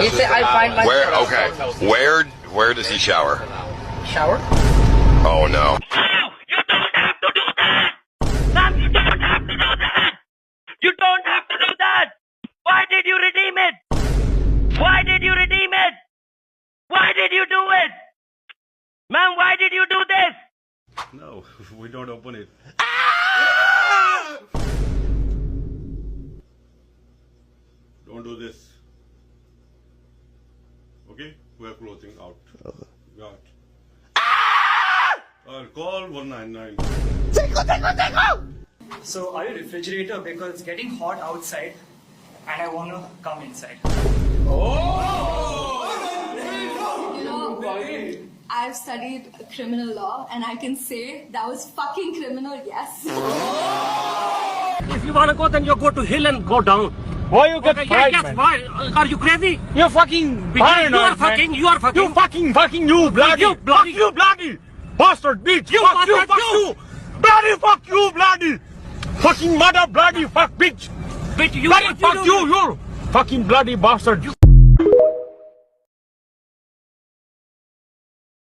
He said I find myself. Where? Okay. Where does he shower? Shower? Oh no. You don't have to do that! Sam, you don't have to do that! You don't have to do that! Why did you redeem it? Why did you redeem it? Why did you do it? Man, why did you do this? No, we don't open it. Don't do this. Okay? We are closing out. Got. I'll call 199. So, are you refrigerator? Because it's getting hot outside and I want to come inside. You know, I've studied criminal law and I can say that was fucking criminal, yes. If you want to go, then you go to hill and go down. Why you get fried, yes, man? why? Are you crazy? You're fucking paranoid, You are man. fucking, you are fucking. You fucking, you bloody. You bloody. Fuck you, bloody. Bastard, bitch. You fuck you, bastard, fuck you. you. Bloody, fuck you, bloody. Fucking mother, bloody, fuck, bitch. Wait, you Bloody, what fuck do? you, you. Fucking bloody bastard.